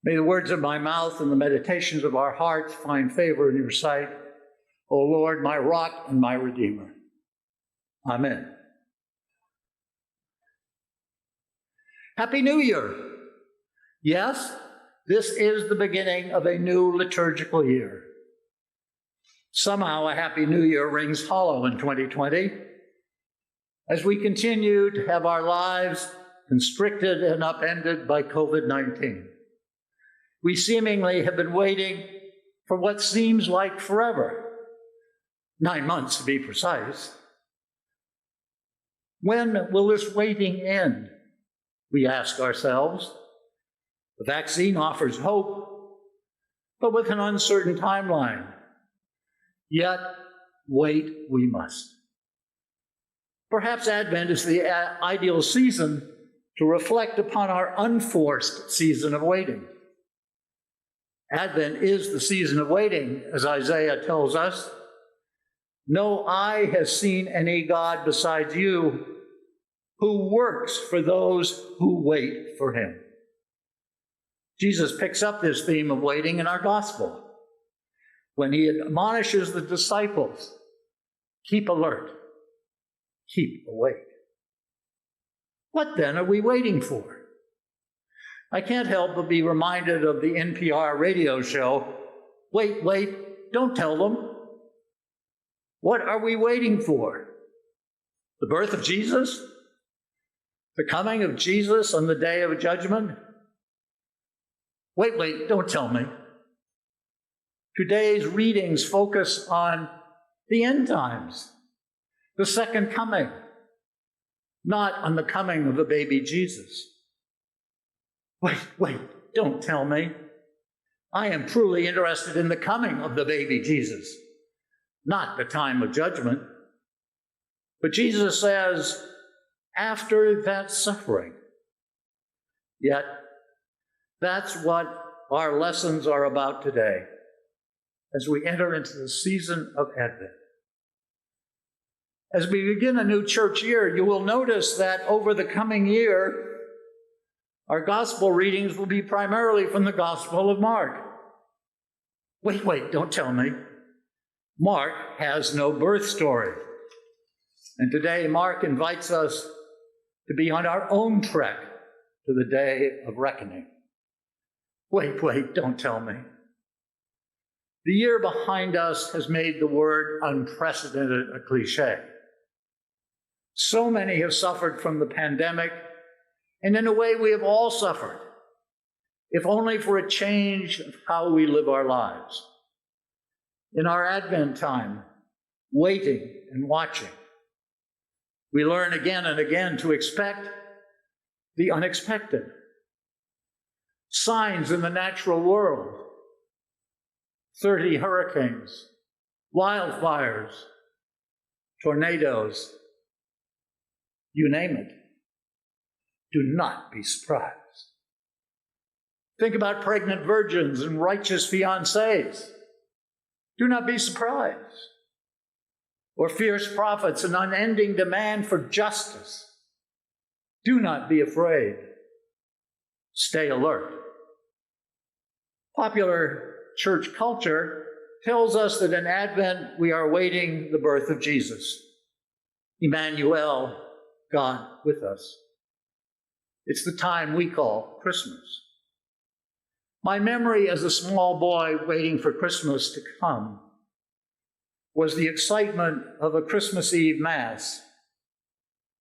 May the words of my mouth and the meditations of our hearts find favor in your sight, O Lord, my rock and my redeemer. Amen. Happy New Year. Yes, this is the beginning of a new liturgical year. Somehow a Happy New Year rings hollow in 2020 as we continue to have our lives constricted and upended by COVID-19. We seemingly have been waiting for what seems like forever, 9 months to be precise. When will this waiting end? We ask ourselves. The vaccine offers hope, but with an uncertain timeline. Yet, wait we must. Perhaps Advent is the ideal season to reflect upon our unforced season of waiting. Advent is the season of waiting, as Isaiah tells us. No eye has seen any God besides you who works for those who wait for him. Jesus picks up this theme of waiting in our gospel when he admonishes the disciples, keep alert, keep awake. What then are we waiting for? I can't help but be reminded of the NPR radio show, Wait, don't tell them. What are we waiting for? The birth of Jesus? The coming of Jesus on the day of judgment? Wait, don't tell me. Today's readings focus on the end times, the second coming, not on the coming of the baby Jesus. Wait, don't tell me. I am truly interested in the coming of the baby Jesus, not the time of judgment. But Jesus says, after that suffering. Yet, that's what our lessons are about today as we enter into the season of Advent. As we begin a new church year, you will notice that over the coming year, our gospel readings will be primarily from the Gospel of Mark. Wait, don't tell me. Mark has no birth story. And today, Mark invites us to be on our own trek to the day of reckoning. Wait, don't tell me. The year behind us has made the word unprecedented a cliche. So many have suffered from the pandemic, and in a way we have all suffered, if only for a change of how we live our lives. In our Advent time, waiting and watching, we learn again and again to expect the unexpected. Signs in the natural world, 30 hurricanes, wildfires, tornadoes, you name it. Do not be surprised. Think about pregnant virgins and righteous fiancés. Do not be surprised. Or fierce prophets and unending demand for justice. Do not be afraid. Stay alert. Popular church culture tells us that in Advent we are awaiting the birth of Jesus. Emmanuel, God with us. It's the time we call Christmas. My memory as a small boy waiting for Christmas to come was the excitement of a Christmas Eve Mass,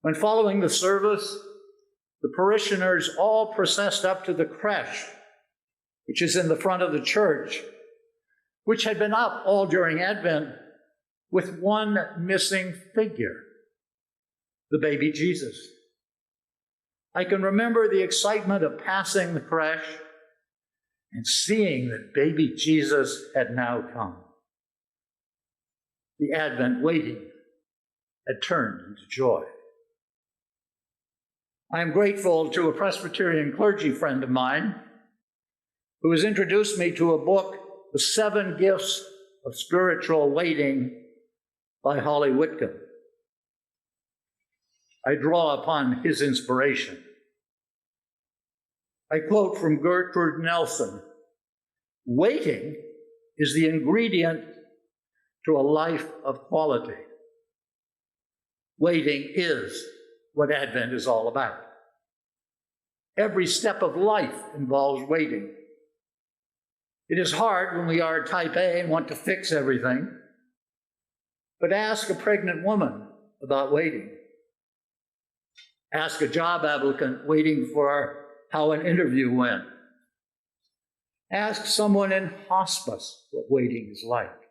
when following the service, the parishioners all processed up to the creche, which is in the front of the church, which had been up all during Advent, with one missing figure, the baby Jesus. I can remember the excitement of passing the creche and seeing that baby Jesus had now come. The Advent waiting had turned into joy. I am grateful to a Presbyterian clergy friend of mine who has introduced me to a book, The 7 Gifts of Spiritual Waiting by Holly Whitcomb. I draw upon his inspiration. I quote from Gertrude Nelson, "Waiting is the ingredient to a life of quality." Waiting is what Advent is all about. Every step of life involves waiting. It is hard when we are type A and want to fix everything, but ask a pregnant woman about waiting. Ask a job applicant waiting for how an interview went. Ask someone in hospice what waiting is like.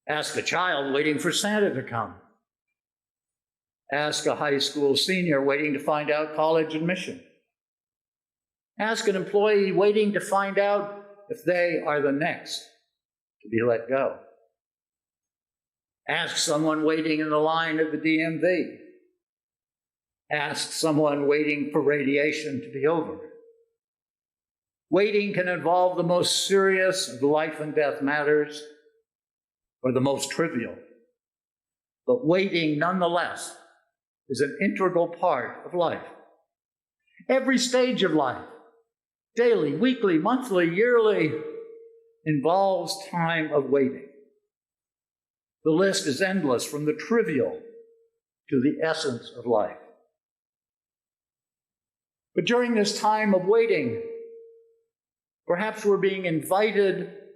Ask a child waiting for Santa to come. Ask a high school senior waiting to find out college admission. Ask an employee waiting to find out if they are the next to be let go. Ask someone waiting in the line at the DMV. Ask someone waiting for radiation to be over. Waiting can involve the most serious of life and death matters or the most trivial. But waiting, nonetheless, is an integral part of life. Every stage of life, daily, weekly, monthly, yearly, involves time of waiting. The list is endless, from the trivial to the essence of life. But during this time of waiting, perhaps we're being invited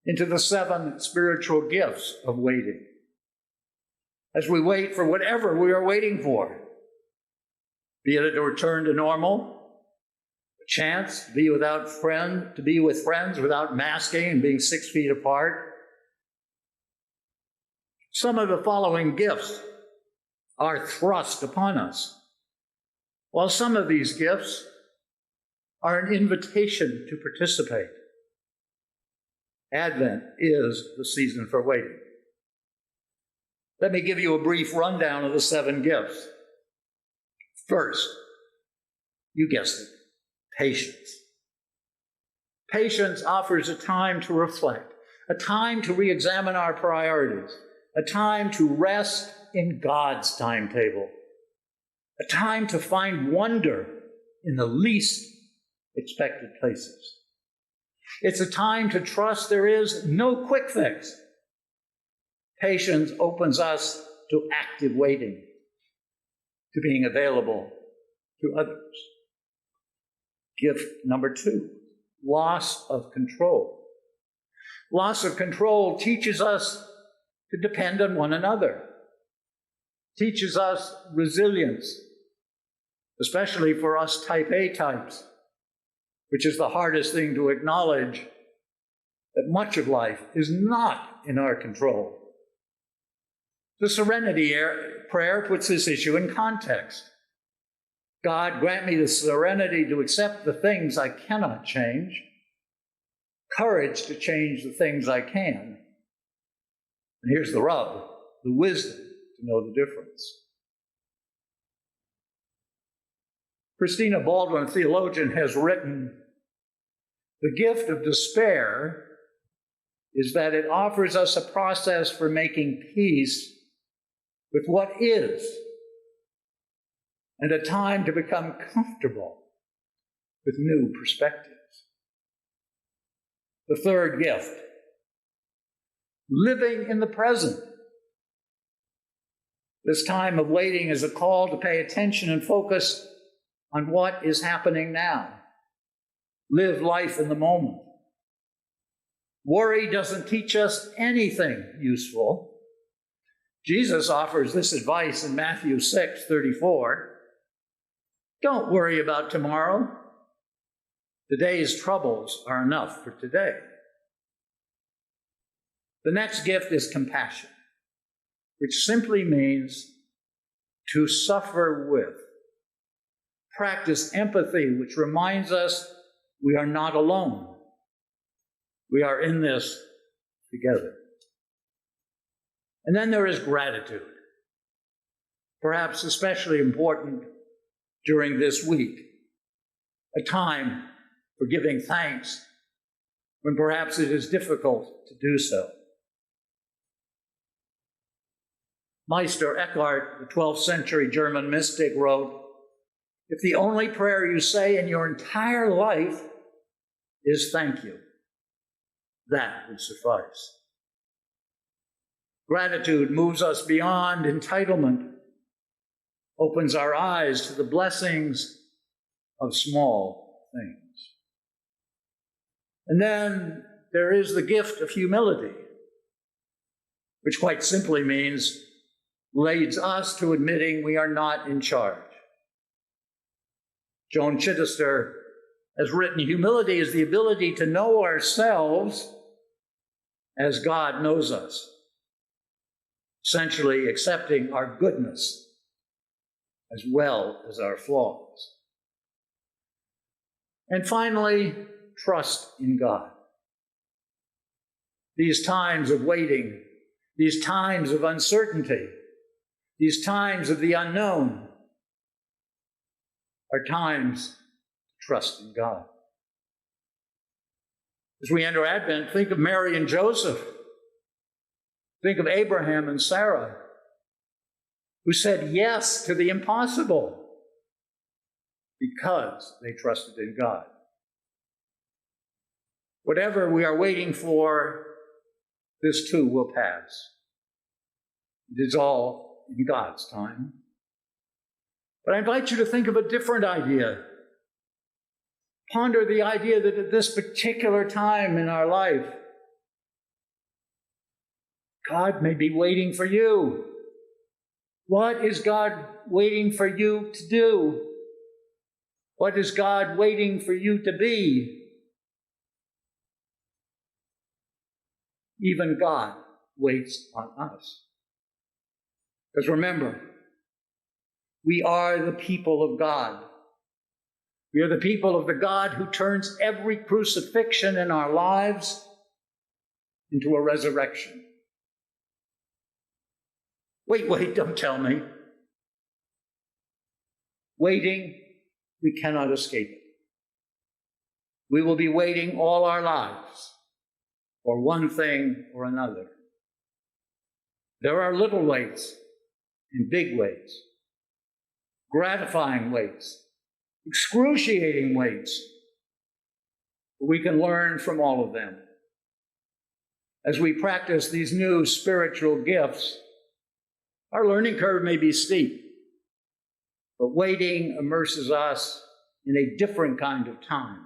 into the 7 spiritual gifts of waiting. As we wait for whatever we are waiting for, be it a return to normal, a chance to be with friends without masking and being 6 feet apart. Some of the following gifts are thrust upon us, while some of these gifts are an invitation to participate. Advent is the season for waiting. Let me give you a brief rundown of the 7 gifts. First, you guessed it, patience. Patience offers a time to reflect, a time to re-examine our priorities, a time to rest in God's timetable, a time to find wonder in the least expected places. It's a time to trust there is no quick fix. Patience opens us to active waiting, to being available to others. Gift number 2, loss of control. Loss of control teaches us to depend on one another, teaches us resilience, especially for us type A types, which is the hardest thing to acknowledge, that much of life is not in our control. The Serenity Prayer puts this issue in context. God, grant me the serenity to accept the things I cannot change, courage to change the things I can. And here's the rub, the wisdom to know the difference. Christina Baldwin, a theologian, has written, "The gift of despair is that it offers us a process for making peace with what is, and a time to become comfortable with new perspectives." The third gift, living in the present. This time of waiting is a call to pay attention and focus on what is happening now. Live life in the moment. Worry doesn't teach us anything useful. Jesus offers this advice in Matthew 6:34. Don't worry about tomorrow. Today's troubles are enough for today. The next gift is compassion, which simply means to suffer with. Practice empathy, which reminds us we are not alone. We are in this together. And then there is gratitude, perhaps especially important during this week, a time for giving thanks when perhaps it is difficult to do so. Meister Eckhart, the 12th century German mystic, wrote, if the only prayer you say in your entire life is thank you, that would suffice. Gratitude moves us beyond entitlement, opens our eyes to the blessings of small things. And then there is the gift of humility, which quite simply means leads us to admitting we are not in charge. Joan Chittister has written, humility is the ability to know ourselves as God knows us, essentially accepting our goodness as well as our flaws. And finally, trust in God. These times of waiting, these times of uncertainty, these times of the unknown are times to trust in God. As we enter Advent, think of Mary and Joseph. Think of Abraham and Sarah, who said yes to the impossible because they trusted in God. Whatever we are waiting for, this too will pass. It is all in God's time. But I invite you to think of a different idea. Ponder the idea that at this particular time in our life, God may be waiting for you. What is God waiting for you to do? What is God waiting for you to be? Even God waits on us. Because remember, we are the people of God. We are the people of the God who turns every crucifixion in our lives into a resurrection. Wait, don't tell me. Waiting, we cannot escape it. We will be waiting all our lives for one thing or another. There are little waits and big waits, gratifying waits, excruciating waits. But we can learn from all of them. As we practice these new spiritual gifts, our learning curve may be steep, but waiting immerses us in a different kind of time.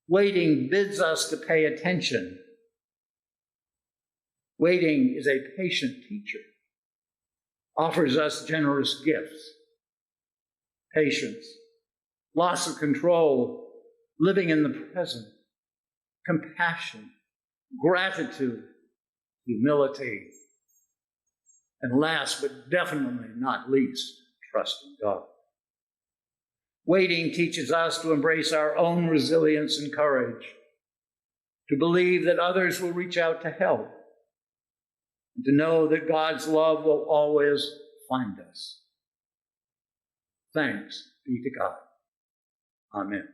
Waiting bids us to pay attention. Waiting is a patient teacher, offers us generous gifts, patience, loss of control, living in the present, compassion, gratitude, humility, and last but definitely not least, trust in God. Waiting teaches us to embrace our own resilience and courage, to believe that others will reach out to help, and to know that God's love will always find us. Thanks be to God. Amen.